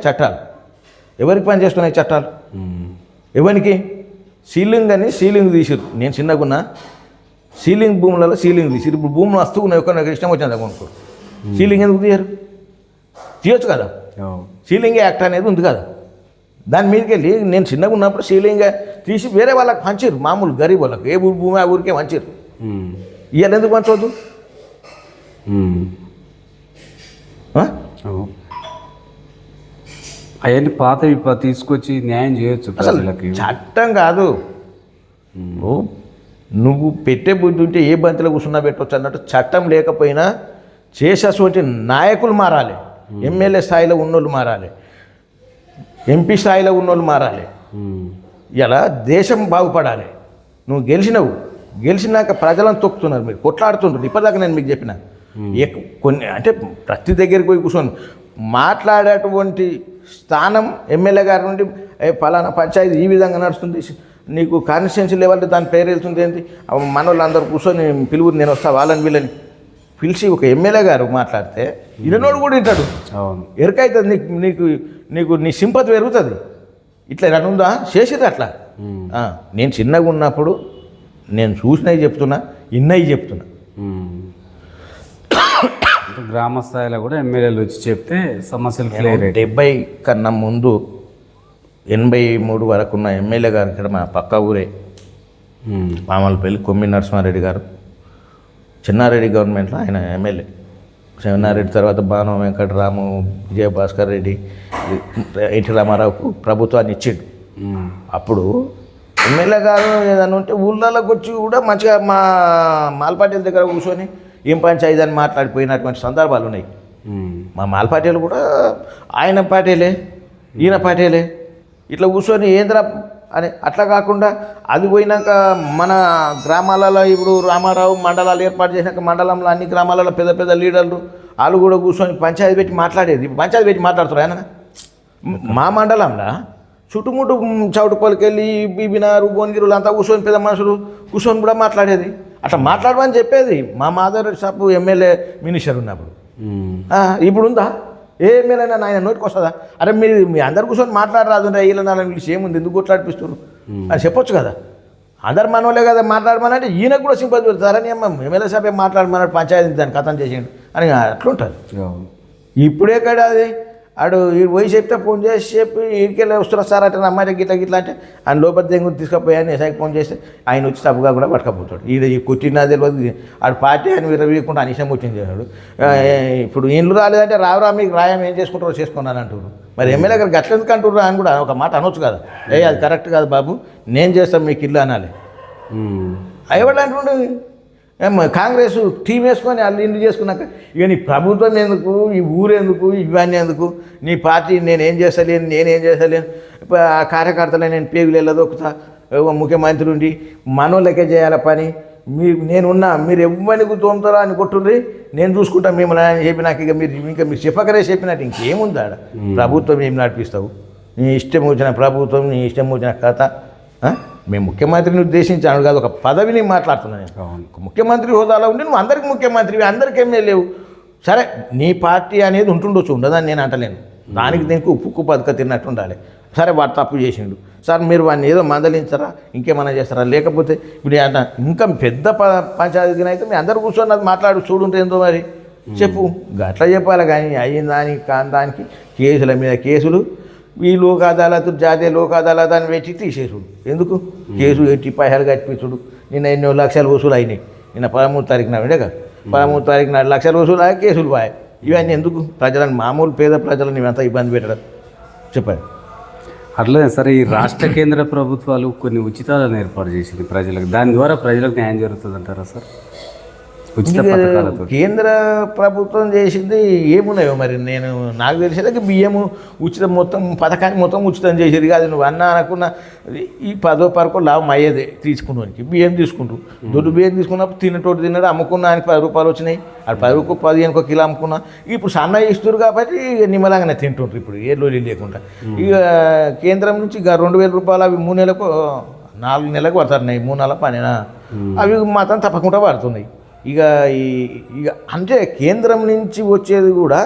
చట్టాలు. ఎవరికి పని చేస్తున్నాయి చట్టాలు? ఎవరికి? సీలింగ్ తీసిరు. నేను చిన్నగున్నా సీలింగ్ భూములలో సీలింగ్ తీసిరు. ఇప్పుడు భూములు వస్తూ ఉన్నాయి, ఒక ఇష్టం వచ్చింది కొనుక్కో. సీలింగ్ ఎందుకు తీయొచ్చు కదా. సీలింగ్ యాక్ట్ అనేది ఉంది కదా. దాని మీదకి వెళ్ళి నేను చిన్నగా ఉన్నప్పుడు సీలింగ్ తీసి వేరే వాళ్ళకి పంచారు, మామూలు గరీబ్ వాళ్ళకి. ఏ భూమి ఆ ఊరికే పంచారు. ఇవాళ ఎందుకు పంచవద్దు? అవన్నీ పాతవి తీసుకొచ్చి న్యాయం చేయొచ్చు. అసలు చట్టం కాదు. నువ్వు పెట్టే బుద్ధి ఉంటే ఏ బంతిలో కూర్చున్నా పెట్టవచ్చు అన్నట్టు చట్టం లేకపోయినా చేసేటువంటి నాయకులు మారాలి. ఎమ్మెల్యే స్థాయిలో ఉన్నోళ్ళు మారాలి, ఎంపీ స్థాయిలో ఉన్నోళ్ళు మారాలి. ఇలా దేశం బాగుపడాలి. నువ్వు గెలిచినాక ప్రజలను తొక్కుతున్నారు, మీరు కొట్లాడుతుంటారు. ఇప్పటిదాకా నేను మీకు చెప్పిన కొన్ని అంటే ప్రతి దగ్గరికి పోయి కూర్చొని మాట్లాడేటువంటి స్థానం ఎమ్మెల్యే గారి నుండి ఫలానా పంచాయతీ ఈ విధంగా నడుస్తుంది, నీకు కాన్స్టిట్యున్సీ లెవెల్ దాని పేరు వెళ్తుంది ఏంటి, మన వాళ్ళందరూ కూర్చొని పిలువురు, నేను వస్తా వాళ్ళని వీళ్ళని పిలిచి ఒక ఎమ్మెల్యే గారు మాట్లాడితే ఇన్నోడు కూడా వింటాడు. ఎరుకైతుంది నీకు నీ సింపతి పెరుగుతుంది. ఇట్లా రనుందా చేసేది అట్లా. నేను చిన్నగా ఉన్నప్పుడు నేను చూసినవి చెప్తున్నా, ఇన్నవి చెప్తున్నా. గ్రామ స్థాయిలో కూడా ఎమ్మెల్యేలు వచ్చి చెప్తే సమస్యలు 70 కన్నా ముందు 83 వరకు ఉన్న ఎమ్మెల్యే గారు ఇక్కడ మా పక్క ఊరే పామలపల్లి కొమ్మి నరసింహారెడ్డి గారు. చిన్నారెడ్డి గవర్నమెంట్లో ఆయన ఎమ్మెల్యే. చిన్నారెడ్డి తర్వాత బాణం వెంకటరాము, విజయభాస్కర్ రెడ్డి, ఎన్టీ రామారావుకు ప్రభుత్వాన్ని ఇచ్చిండు. అప్పుడు ఎమ్మెల్యే గారు ఏదైనా ఉంటే ఊళ్ళలోకి వచ్చి కూడా మంచిగా మా మాల్పాటీల దగ్గర కూర్చొని ఏం పంచాయతీ అని మాట్లాడిపోయినటువంటి సందర్భాలు ఉన్నాయి. మా మాల్పాటీలు కూడా ఆయన పార్టీలే, ఈయన పార్టీలే, ఇట్లా కూర్చొని ఏంద్రా అని. అట్లా కాకుండా అది పోయినాక మన గ్రామాలలో ఇప్పుడు రామారావు మండలాలు ఏర్పాటు చేసినాక మండలంలో అన్ని గ్రామాలలో పెద్ద పెద్ద లీడర్లు వాళ్ళు కూడా కూర్చొని పంచాయతీ పెట్టి మాట్లాడేది. పంచాయతీ పెట్టి మాట్లాడుతారు ఆయన. మా మండలంలో చుట్టుముట్టు చౌటుపల్లికి వెళ్ళి బీబీనారు, భువనగిరులు అంతా కూర్చొని పెద్ద మనుషులు కూర్చొని కూడా మాట్లాడేది. అట్లా మాట్లాడమని చెప్పేది మా మాధవ్ సాబు ఎమ్మెల్యే మినిస్టర్ ఉన్నప్పుడు. ఇప్పుడు ఉందా? ఏ ఎమ్మెల్యేనా ఆయన నోటికి వస్తుందా? అరే మీ అందరు కూర్చొని మాట్లాడరాదు, వీళ్ళని పిలిచి ఏముంది, ఎందుకు కొట్లాడిపిస్తారు అని చెప్పొచ్చు కదా. అందరు మనోళ్ళే కదా మాట్లాడమనంటే ఈయనకు కూడా సింపతి పెడతారని ఎమ్మెల్యే సాబే మాట్లాడమన్నాడు, పంచాయతీ దాన్ని కథం చేసేయండి అని అట్లుంటుంది. ఇప్పుడే కదా అది ఆడు ఈ పోయి చెప్తే ఫోన్ చేసి చెప్పి వీడికెళ్ళి వస్తున్నా సార్ అంటే అమ్మాయి గిట్లా గిట్లా అంటే ఆయన లోపల దగ్గర తీసుకుపోయాను ఎస్ఐకి ఫోన్ చేస్తే ఆయన వచ్చి తప్పుగా కూడా పట్టుకపోతాడు ఈ కొట్టినా తెలియదు ఆడు పార్టీ అని విరవీయకుండా అనిషం వచ్చింది చేశాడు. ఇప్పుడు ఇండ్లు రాలేదంటే రావురా మీకు రాయం ఏం చేసుకుంటారో చేసుకున్నాను అంటారు. మరి ఎమ్మెల్యే గారు గట్లెందుకు అంటుర్రు అని కూడా ఒక మాట అనొచ్చు కదా, అది కరెక్ట్ కాదు బాబు నేను చేస్తాను మీకు ఇల్లు అనాలి. ఎవరు అంటుండే కాంగ్రెస్ టీం వేసుకొని వాళ్ళు ఇల్లు చేసుకున్నాక ఇక నీ ప్రభుత్వం ఎందుకు, ఈ ఊరు ఎందుకు, ఇవన్నీ ఎందుకు, నీ పార్టీ నేనేం చేస్తలేను నేనేం చేస్తలేను, ఆ కార్యకర్తలు నేను పేగులు వెళ్ళదొక్కుతా, ముఖ్యమంత్రి ఉండి మనోళ్ళకే చేయాల పని, నేనున్నా మీరు ఎవ్వరికి తోముతారా అని కొట్టుండ్రి నేను చూసుకుంటా మిమ్మల్ని అని చెప్పినాక ఇక మీరు చెప్పకరే చెప్పినట్టు ఇంకేముంది ఆడ. ప్రభుత్వం ఏం నడిపిస్తావు, నీ ఇష్టం వచ్చిన ప్రభుత్వం, నీ ఇష్టం వచ్చిన కథ. మేము ముఖ్యమంత్రిని ఉద్దేశించాను కాదు, ఒక పదవిని మాట్లాడుతున్నాను నేను. ముఖ్యమంత్రి హోదాలో ఉండి నువ్వు అందరికి ముఖ్యమంత్రివి, అందరికి ఎమ్మెల్యేవు, సరే నీ పార్టీ అనేది ఉంటుండొచ్చు, ఉండదని నేను అంటలేను. దానికి దీనికి ఉప్పుకు బతుక తిన్నట్టు ఉండాలి. సరే వాడు తప్పు చేసిండు సార్, మీరు వాడిని ఏదో మందలించారా ఇంకేమైనా చేస్తారా, లేకపోతే ఇప్పుడు ఇంకా పెద్ద పంచాయతీని అయితే మీ అందరు కూర్చొని అది మాట్లాడు చూడుంటే ఏందో మరి చెప్పు, అట్లా చెప్పాలి. కానీ అయిన దానికి కాని దానికి కేసుల మీద కేసులు, ఈ లోక్ అదాలత్ జాతీయ లోక్ అదాలత్ అని పెట్టి తీసేసుడు ఎందుకు, కేసు ఎట్టి పైసలు కట్టించుడు. నిన్న ఎన్నో లక్షలు వసూలు అయినాయి, నిన్న 13 తారీఖున ఉండేగా 13 తారీఖున లక్షలు వసూలు అయ్యి కేసులు పోయాయి. ఇవన్నీ ఎందుకు, ప్రజలను మామూలు పేద ప్రజలను ఇవంతా ఇబ్బంది పెట్టడం చెప్పండి. అట్లనే సరే, ఈ రాష్ట్ర కేంద్ర ప్రభుత్వాలు కొన్ని ఉచితాలను ఏర్పాటు చేసింది ప్రజలకు, దాని ద్వారా ప్రజలకు న్యాయం జరుగుతుంది అంటారా సార్? ఉచిత పథకాలతో కేంద్ర ప్రభుత్వం చేసింది ఏమున్నాయో మరి నేను నాకు తెలిసేదాకా బియ్యము ఉచితం, మొత్తం పథకాన్ని మొత్తం ఉచితం చేసేది కాదు. నువ్వు అన్న అనుకున్న ఈ 10 పరకు లాభం అయ్యేది తీసుకున్నానికి, బియ్యం తీసుకుంటూ దొడ్డు బియ్యం తీసుకున్నప్పుడు తిన్నటోటి తిన్నాడు, అమ్ముకున్నానికి 10 రూపాయలు వచ్చినాయి, అది 10కు 15 కిలో అమ్ముకున్నా. ఇప్పుడు సన్న ఇస్తారు కాబట్టి నిమ్మలంగానే తింటుంటారు ఇప్పుడు ఏ లోలి లేకుండా. ఇక కేంద్రం నుంచి ఇక 2000 రూపాయలు అవి 3 నెలలకు 4 నెలలకు పడుతున్నాయి, 3 నెలల పనినా అవి మాత్రం తప్పకుండా పడుతున్నాయి. ఇక అంటే కేంద్రం నుంచి వచ్చేది కూడా,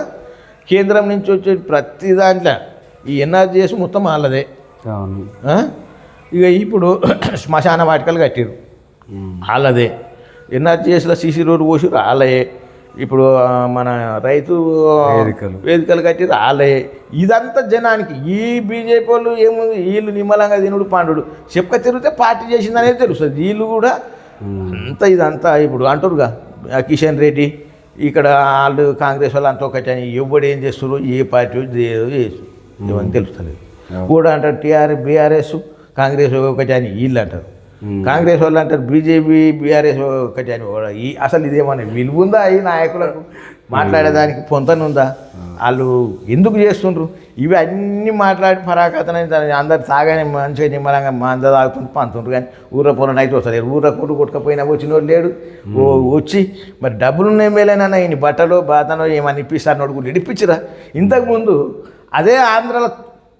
కేంద్రం నుంచి వచ్చేది ప్రతి దాంట్లో ఈ ఎన్ఆర్జీఎస్ మొత్తం వాళ్ళదే. ఇక ఇప్పుడు శ్మశాన వాటికలు కట్టారు వాళ్ళదే, ఎన్ఆర్జీఎస్లో సీసీ రోడ్డు పోసి వాళ్ళే, ఇప్పుడు మన రైతు వేదికలు కట్టారు వాళ్ళే. ఇదంతా జనానికి ఈ బీజేపీ వాళ్ళు ఏముంది, వీళ్ళు నిమ్మలంగా తినుడు పండుడు చెప్పక తిరిగితే పార్టీ చేసింది అనేది తెలుస్తుంది. వీళ్ళు కూడా ఇదంతా ఇప్పుడు అంటారుగా కిషన్ రెడ్డి ఇక్కడ వాళ్ళు కాంగ్రెస్ వాళ్ళు అంతా ఒకటి అని, ఎవడు ఏం చేస్తారు ఏ పార్టీ ఏదో చేస్తారు ఇవన్నీ తెలుస్తలేదు. కూడా అంటారు బీఆర్ఎస్ కాంగ్రెస్ ఒకటి అని వీళ్ళు అంటారు, కాంగ్రెస్ వాళ్ళు అంటారు బీజేపీ బీఆర్ఎస్ ఒకటి అని. అసలు ఇదేమన్నా విలువుందా ఈ నాయకులకు మాట్లాడేదానికి పొంతనుందా? వాళ్ళు ఎందుకు చేస్తుండ్రు ఇవి అన్నీ మాట్లాడి పరాకతన అందరు తాగానే మంచిగా నిమ్మలంగా అందరు తాగుతుంటే పంతుండ్రు. కానీ ఊర పొలం అయితే వస్తలేరు, ఊర కొట్టు కొట్టుకపోయినా వచ్చినోడు లేడు. వచ్చి మరి డబ్బులు ఉన్న ఎమ్మెల్యేనన్నా ఈయన బట్టలో బాతనో ఏమని ఇప్పిస్తారు నడుగులు ఇడిపించరా. ఇంతకుముందు అదే ఆంధ్రాలో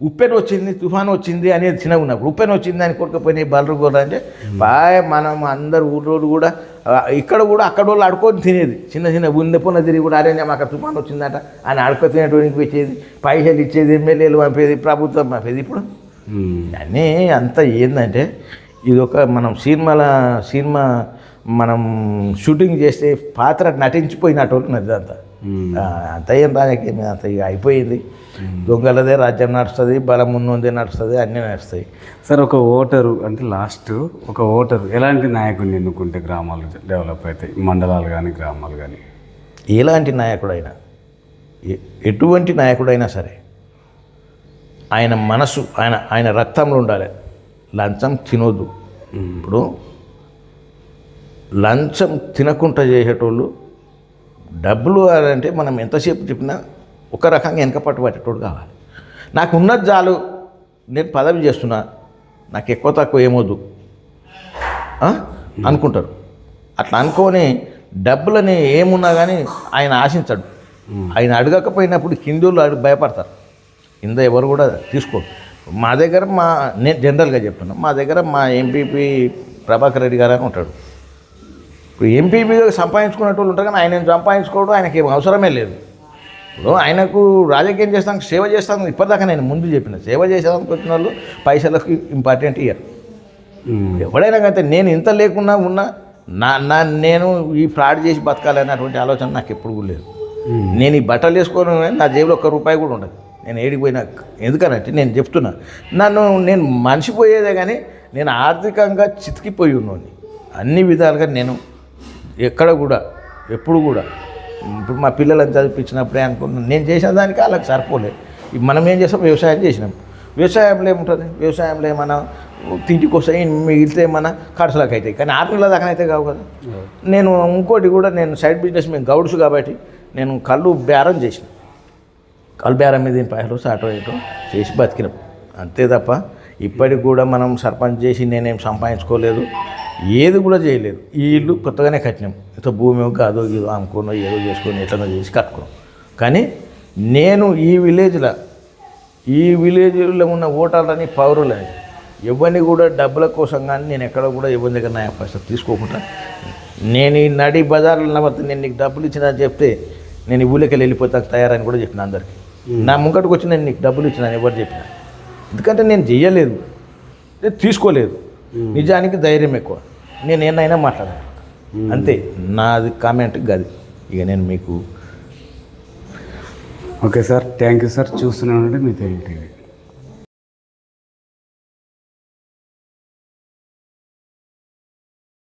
ఉప్పెన వచ్చింది, తుఫాను వచ్చింది అనేది చిన్నగా ఉన్నప్పుడు ఉప్పెన వచ్చింది అని కొట్టుకుపోయినాయి బలరు కూడా అంటే బాగా మనం అందరు ఊళ్ళోడు కూడా ఇక్కడ కూడా అక్కడ వాళ్ళు ఆడుకొని తినేది, చిన్న చిన్న ఉన్నపున్న తిరిగి కూడా అరే అక్కడ తుఫాను వచ్చిందట అని ఆడుకో తినేటువంటి వచ్చేది, పైసలు ఇచ్చేది, ఎమ్మెల్యేలు పంపేది, ప్రభుత్వం పంపేది. ఇప్పుడు అన్నీ అంతా ఏంటంటే ఇది ఒక మనం సినిమా మనం షూటింగ్ చేస్తే పాత్ర నటించిపోయినట్టు ఉన్నది అంతా. అంత ఏం రాజకీయం అంత ఇక అయిపోయింది. దొంగలదే రాజ్యం నడుస్తుంది, బలం ఉన్నదే నడుస్తుంది, అన్నీ నడుస్తాయి. సార్ ఒక ఓటరు అంటే ఒక ఓటరు ఎలాంటి నాయకుడిని ఎన్నుకుంటే గ్రామాలు డెవలప్ అవుతాయి, మండలాలు కానీ గ్రామాలు కానీ? ఎలాంటి నాయకుడైనా, ఎటువంటి నాయకుడైనా సరే ఆయన మనసు ఆయన రక్తంలో ఉండాలి. లంచం తినొద్దు. ఇప్పుడు లంచం తినకుండా చేసేటోళ్ళు డబ్బులు అంటే మనం ఎంతసేపు చెప్పినా ఒక రకంగా వెనకపట్టు పట్టేటోడు కావాలి. నాకు ఉన్నది చాలు, నేను పదవి చేస్తున్నా, నాకు ఎక్కువ తక్కువ ఏమొద్దు అనుకుంటారు. అట్లా అనుకొని డబ్బులని ఏమున్నా కానీ ఆయన ఆశించడు. ఆయన అడగకపోయినప్పుడు కిందోళ్ళు భయపడతారు, కింద ఎవరు కూడా తీసుకోరు. మా దగ్గర నేను జనరల్గా చెప్తున్నా, మా దగ్గర మా ఎంపీపీ ప్రభాకర్ రెడ్డి గారు అని ఉంటాడు. ఇప్పుడు ఎంపీపీగా సంపాదించుకునే వాళ్ళు ఉంటారు, కానీ ఆయన సంపాదించుకోవడం ఆయనకి ఏం అవసరమే లేదు. ఇప్పుడు ఆయనకు రాజకీయం చేస్తాను, సేవ చేస్తాను, ఇప్పటిదాకా నేను ముందు చెప్పిన సేవ చేసేదానికి వచ్చిన వాళ్ళు పైసలకు ఇంపార్టెంట్ ఇయ్యరు. ఎవడైనా కంటే నేను ఇంత లేకున్నా ఉన్నా నేను ఈ ఫ్రాడ్ చేసి బతకాలనేటువంటి ఆలోచన నాకు ఎప్పుడు కూడా లేదు. నేను ఈ బట్టలు వేసుకొని నా జేబులో 1 రూపాయి కూడా ఉండదు. నేను ఏడికి పోయినా ఎందుకనంటే నేను చెప్తున్నా నేను మనిషిపోయేదే కానీ నేను ఆర్థికంగా చితికిపోయి ఉన్నాను అన్ని విధాలుగా. నేను ఎక్కడ కూడా ఎప్పుడు కూడా ఇప్పుడు మా పిల్లలను చదివించినప్పుడే అనుకుంటున్నాను నేను చేసిన దానికి వాళ్ళకి సరిపోలేదు. మనం ఏం చేస్తాం, వ్యవసాయం చేసినాం. వ్యవసాయంలో ఏముంటుంది, వ్యవసాయంలో ఏమన్నా తిండికి వస్తాయి, మిగిలితే మన ఖర్చులకు అవుతాయి, కానీ 6 నెలల దాకా అయితే కావు కదా. నేను ఇంకోటి కూడా నేను సైడ్ బిజినెస్ మేము గౌడ్స్ కాబట్టి నేను కళ్ళు బేరం చేసిన, కళ్ళు బేరం మీద పైసలు సాటో ఏటో చేసి బతికినాం అంతే తప్ప ఇప్పటికి కూడా మనం సర్పంచ్ చేసి నేనేం సంపాదించుకోలేదు, ఏది కూడా చేయలేదు. ఈ ఇల్లు కొత్తగానే కట్టినాం, ఇంత భూమి అదో ఇదో అమ్ముకోనో ఏదో చేసుకొని ఎట్లనో చేసి కట్టుకున్నాం. కానీ నేను ఈ విలేజ్లో ఉన్న ఓటర్లని పౌరులని ఎవరిని కూడా డబ్బుల కోసం కానీ నేను ఎక్కడ కూడా ఎవరి దగ్గర నా పైసలు తీసుకోకుండా నేను ఈ నడి బజార్లో నవ్వుతా, నేను నీకు డబ్బులు ఇచ్చినా చెప్తే నేను ఈ ఊళ్ళకి వెళ్ళిపోతాను తయారని కూడా చెప్పిన అందరికీ. నా ముంగటికి వచ్చి నేను నీకు డబ్బులు ఇచ్చినా ఎవరు చెప్పిన, ఎందుకంటే నేను చెయ్యలేదు, నేను తీసుకోలేదు. నిజానికి ధైర్యం ఎక్కువ, నేను ఏమైనా మాట్లాడాను అంతే. నాది కామెంట్ గది. ఇక నేను మీకు okay sir, thank you sir. చూస్తూనే ఉండండి మీ తెలుగు టీవీ.